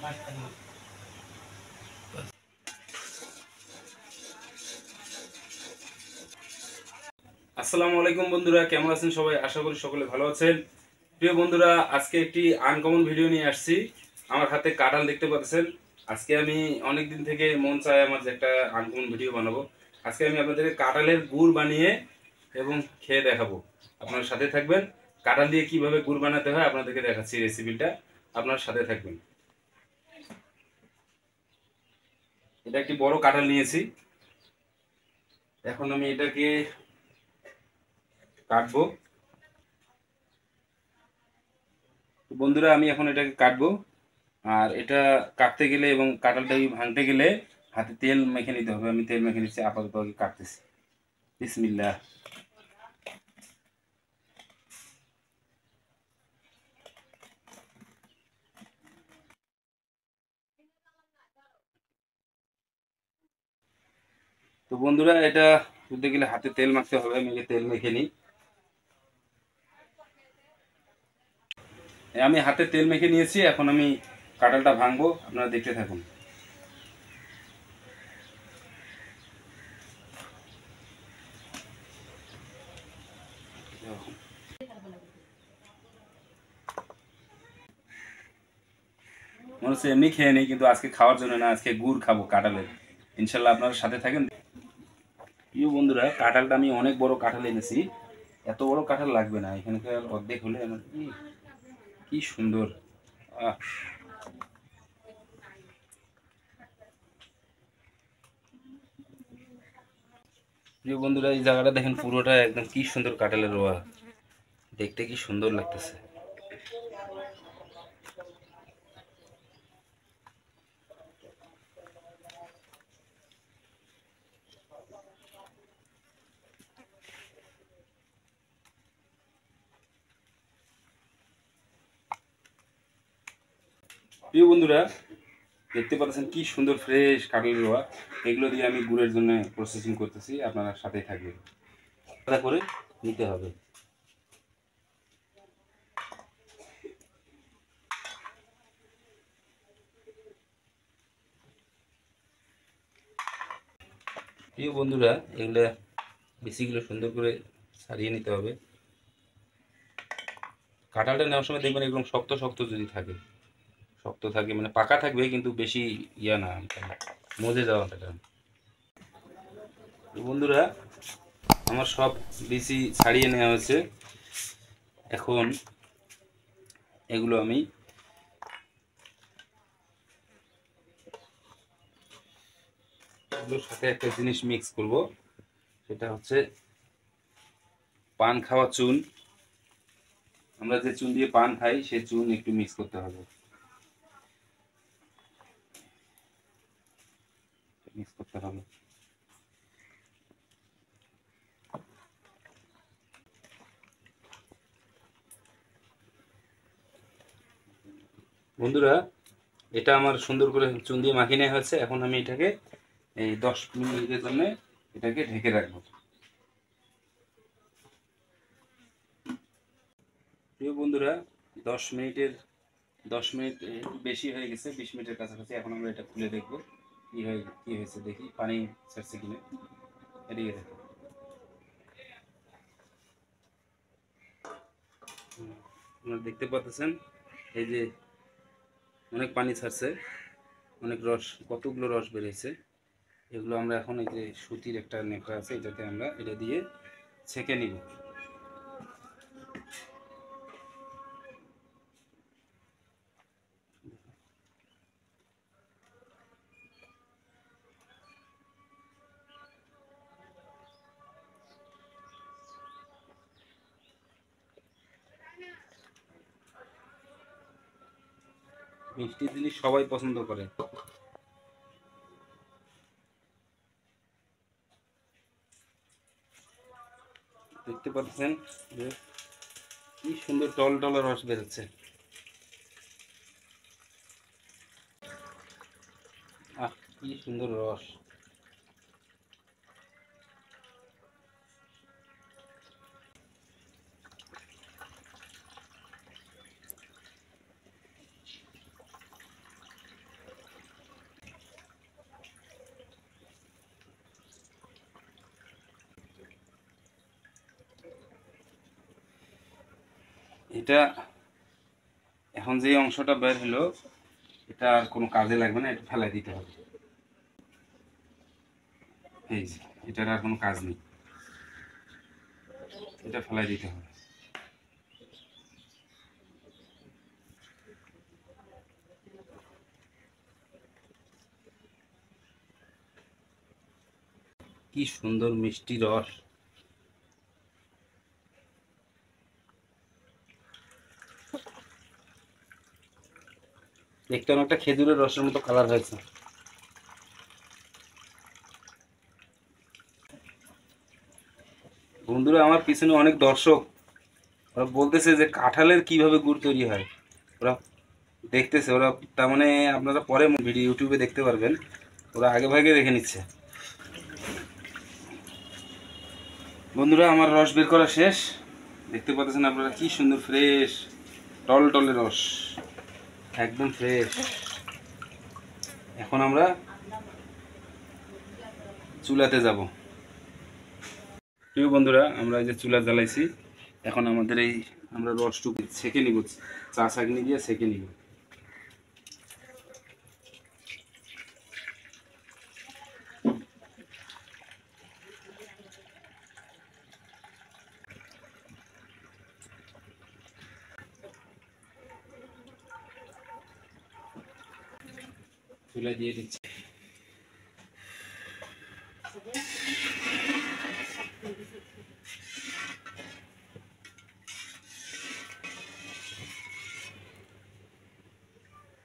আসসালামু আলাইকুম বন্ধুরা, কেমন আছেন সবাই? আশা করি সকলে ভালো আছেন। প্রিয় বন্ধুরা, আজকে একটি আনকমন ভিডিও নিয়ে আসছি। আমার হাতে কাঁঠাল দেখতে পাচ্ছেন। আজকে আমি অনেক দিন থেকে মন চায় আমার যে একটা আনকমন ভিডিও বানাবো। আজকে আমি আপনাদেরকে কাঁঠালের গুড় বানিয়ে এবং খেয়ে দেখাবো। আপনার সাথে থাকবেন। কাঁঠাল দিয়ে কিভাবে গুড় বানাতে হয় আপনাদেরকে দেখাচ্ছি রেসিপিটা। আপনার সাথে থাকবেন। এটা একটি বড় কাঁঠাল নিয়েছি। এখন আমি এটাকে কাটবো। বন্ধুরা, আমি এখন এটাকে কাটবো। আর এটা কাটতে গেলে এবং কাঁঠালটা ভাঙতে গেলে হাতে তেল মেখে নিতে হবে। আমি তেল মেখে নিচ্ছি, আপাতত আগে কাটতেছি। বিসমিল্লাহ। তো বন্ধুরা, এটা করতে গেলে হাতে তেল মাখতে হবে। আমি তেল মেখে নিই। আমি হাতে তেল মেখে নিয়েছি। এখন আমি কাঁঠালটা ভাঙবো, আপনারা দেখতে থাকুন। মনে হচ্ছে এমনি খেয়ে নেই, কিন্তু আজকে খাওয়ার জন্য না, আজকে গুড় খাবো কাঁঠালের। ইনশাল্লাহ আপনারা সাথে থাকেন। প্রিয় বন্ধুরা, কাঁঠালটা আমি অনেক বড় কাঁঠাল এনেছি। এত বড় কাঁঠাল লাগবে না, এখানকার অর্ধেক হলে আমার কি সুন্দর। আহ, প্রিয় বন্ধুরা, এই জায়গাটা দেখেন, পুরোটা একদম কি সুন্দর কাঁঠালের রোয়া। দেখতে কি সুন্দর লাগতেছে। প্রিয় বন্ধুরা, দেখতে পাচ্ছেন কি সুন্দর ফ্রেশ কাঁঠালের রোয়া। এগুলো দিয়ে আমি গুড়ের জন্য প্রসেসিং করতেছি। আপনারা সাথেই থাকবেন। আলাদা করে নিতে হবে। প্রিয় বন্ধুরা, এগুলো বেশিগুলো সুন্দর করে ছাড়িয়ে নিতে হবে। কাঁঠালটা নেওয়ার সময় দেখবেন এরকম শক্ত শক্ত যদি থাকে, শক্ত থাকে মানে পাকা থাকবে, কিন্তু বেশি ইয়া না, মজে যাওয়া এটা। বন্ধুরা, আমার সব বিচি ছাড়িয়ে নেওয়া হয়েছে। এখন এগুলো আমি এগুলোর সাথে একটা জিনিস মিক্স করব। সেটা হচ্ছে পান খাওয়া চুন। আমরা যে চুন দিয়ে পান খাই, সেই চুন একটু মিক্স করতে হবে। মিক্স করতে হবে। বন্ধুরা, এটা আমার সুন্দর করে চুন দিয়ে মাখিয়ে নেওয়া হয়েছে। এখন আমি এটাকে এই 10 মিনিটের জন্য এটাকে ঢেকে রাখবো। প্রিয় বন্ধুরা, 10 মিনিটের 10 মিনিট একটু বেশি হয়ে গেছে, 20 মিনিটের কাছাকাছি। এখন আমরা এটা খুলে দেখবো কি হয়েছে, দেখি পানি ছাড়ছে কিনা। এদিকে দেখো, আপনারা দেখতে পাচ্ছেন এই যে অনেক পানি ছাড়ছে, অনেক রস, কতগুলো রস বেরিয়েছে। এগুলো আমরা এখন এই যে সুতির একটা নেকড়া আছে, এটাতে আমরা এটা দিয়ে ছেঁকে নিব। মিষ্টি জিনিস সবাই পছন্দ করে। দেখতে পাচ্ছেন যে কি সুন্দর টল টল রস বেরোচ্ছে। আহ, কি সুন্দর রস। এটা এখন যে অংশটা বের হলো এটা আর কোনো কাজে লাগবে না, এটা ফেলাই দিতে হবে। এই যে এটার আর কোনো কাজ নেই, এটা ফেলাই দিতে হবে। কি সুন্দর মিষ্টি রস। দেখতে অনেকটা খেজুরের রসের মতো কালার হয়েছে। বন্ধুরা, আমার পিছনে অনেক দর্শক, ওরা বলতেছে যে কাঁঠালের কিভাবে গুড় তৈরি হয়, ওরা দেখতেছে। ওরা তার মানে আপনারা পরে ভিডিও ইউটিউবে দেখতে পারবেন, ওরা আগে ভাগে দেখে নিচ্ছে। বন্ধুরা, আমার রস বের করা শেষ। দেখতে পাচ্ছেন আপনারা কি সুন্দর ফ্রেশ টলটলে রস, একদম ফ্রেশ। এখন আমরা চুলাতে যাব। প্রিয় বন্ধুরা, আমরা এই যে চুলা জ্বালাইছি, এখন আমাদের এই আমরা রসটুকু ছেঁকে নিব, চা ছাঁকনি দিয়ে ছেঁকে নিব। চুলা দিয়ে দিচ্ছি।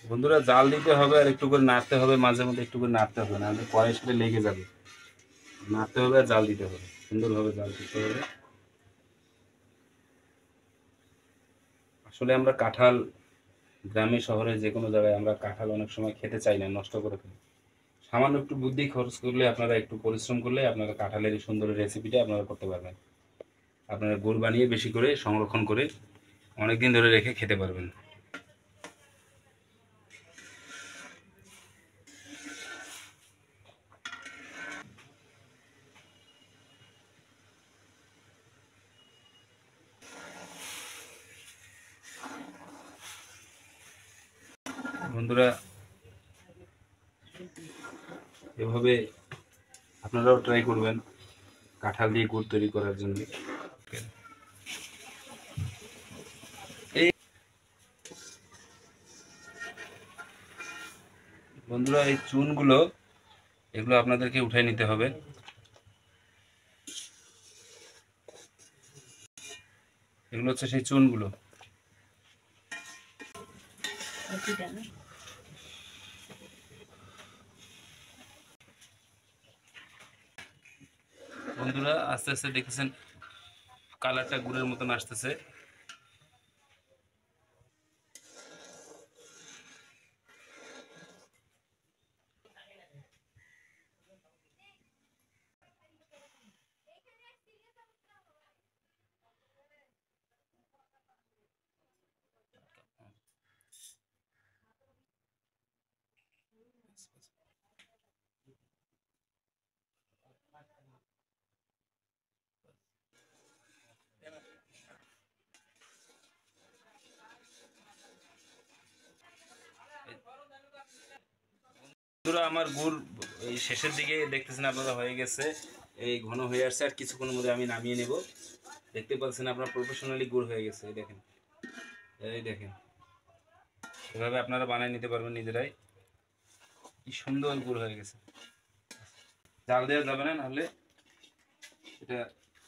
বন্ধুরা, জাল দিতে হবে আর একটু করে নাড়তে হবে, মাঝে মধ্যে একটু করে নাড়তে হবে, নাহলে কড়াইয়ের সাথে লেগে যাবে। নাড়তে হবে আর জাল দিতে হবে, সুন্দরভাবে জাল দিতে হবে। আসলে আমরা কাঁঠাল গ্রামে শহরে যে কোনো জায়গায় আমরা কাঁঠাল অনেক সময় খেতে চাই না, নষ্ট করে ফেলি। সামান্য একটু বুদ্ধি খরচ করলে, আপনারা একটু পরিশ্রম করলে আপনারা কাঁঠালের এই সুন্দর রেসিপিটা আপনারা করতে পারবেন। আপনারা গুড় বানিয়ে বেশি করে সংরক্ষণ করে অনেক দিন ধরে রেখে খেতে পারবেন। বন্ধুরা, এভাবে আপনারাও ট্রাই করবেন কাঁঠাল দিয়ে গুড় তৈরি করার জন্য। এই বন্ধুরা, এই চুনগুলো এগুলো আপনাদেরকে উঠাই নিতে হবে। এগুলো হচ্ছে সেই চুনগুলো। বন্ধুরা, আস্তে আস্তে দেখেছেন কালারটা গুড়ের মতন আসতেছে। বন্ধুরা, আমার গুড় এই শেষের দিকে দেখতেছেন আপনারা হয়ে গেছে, এই ঘন হয়ে আসছে। আর কিছুক্ষণের মধ্যে আমি নামিয়ে নেব। দেখতে পাচ্ছেন আপনারা প্রফেশনালি গুড় হয়ে গেছে। এই দেখেন, এই দেখেন, এভাবে আপনারা বানিয়ে নিতে পারবেন নিজেরাই। কি সুন্দর গুড় হয়ে গেছে। জাল দেওয়া যাবে না, নাহলে এটা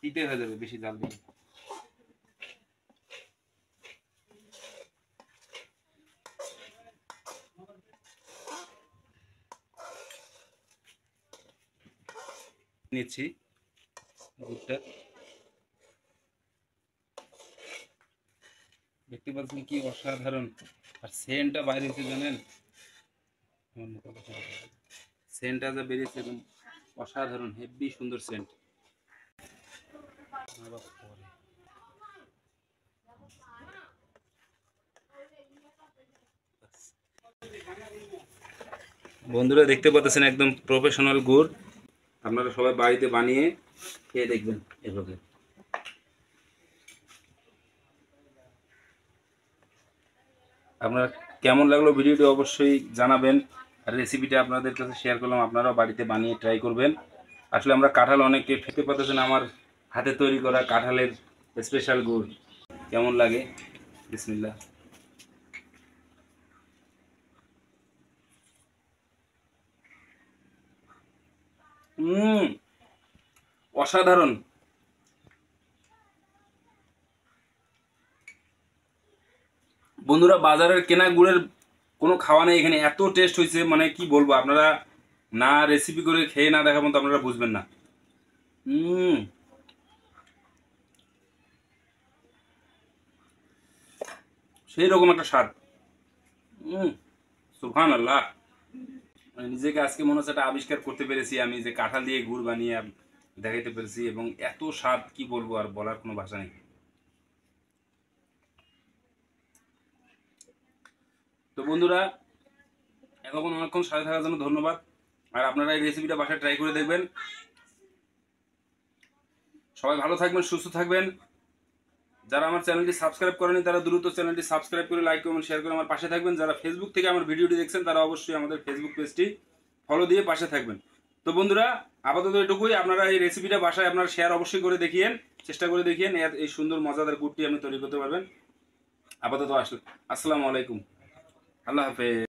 তিতে হয়ে যাবে বেশি জাল দিলে। নিচ্ছি গুড়টা, দেখতে পাচ্ছেন কি অসাধারণ। আর সেন্টটা বাইরে এসে জানেন, সেন্টটা যা বেরিয়েছে একদম অসাধারণ, হেভি সুন্দর সেন্ট। বন্ধুরা, দেখতে পাচ্ছেন একদম প্রফেশনাল গুড়। আপনারা সবাই বাড়িতে বানিয়ে খেয়ে দেখবেন এভাবে। আপনার কেমন লাগলো ভিডিওটি অবশ্যই জানাবেন। আর রেসিপিটা আপনাদের কাছে শেয়ার করলাম, আপনারাও বাড়িতে বানিয়ে ট্রাই করবেন। আসলে আমরা কাঁঠাল অনেকে খেতে পারতেছেন, আমার হাতে তৈরি করা কাঁঠালের স্পেশাল গুড় কেমন লাগে। বিসমিল্লাহ। অসাধারণ। বন্ধুরা, বাজারের কেনা গুড়ের কোনো খাওয়া নেই এখানে, এত টেস্ট হয়েছে মানে কি বলবো, আপনারা না রেসিপি করে খেয়ে না দেখা পর্যন্ত আপনারা বুঝবেন না। সেই রকম একটা স্বাদ। সুবহানাল্লাহ। মানে নিজেকে আজকে মনে হচ্ছে একটা আবিষ্কার করতে পেরেছি আমি, যে কাঁঠাল দিয়ে গুড় বানিয়ে দেখাইতে পেরেছি, এবং এত স্বাদ কি বলবো, আর বলার কোনো ভাষা নেই। তো বন্ধুরা, এতক্ষণ অনেকক্ষণ সাথে থাকার জন্য ধন্যবাদ। আর আপনারা এই রেসিপিটা বাসায় ট্রাই করে দেখবেন। সবাই ভালো থাকবেন, সুস্থ থাকবেন। যারা আমার চ্যানেলটি সাবস্ক্রাইব করেনি তারা দ্রুত চ্যানেলটি সাবস্ক্রাইব করে লাইক কমেন্ট শেয়ার করে আমার পাশে থাকবেন। যারা ফেসবুক থেকে আমার ভিডিওটি দেখছেন তারা অবশ্যই আমাদের ফেসবুক পেজটি ফলো দিয়ে পাশে থাকবেন। তো বন্ধুরা, আপাতত এটুকুই। আপনারা এই রেসিপিটা বাসায় আপনারা শেয়ার অবশ্যই করে দেখিয়েন, চেষ্টা করে দেখিয়েন এই সুন্দর মজাদার গুড়টি আপনি তৈরি করতে পারবেন। আপাতত আসলে আসসালামু আলাইকুম, আল্লাহ হাফেজ।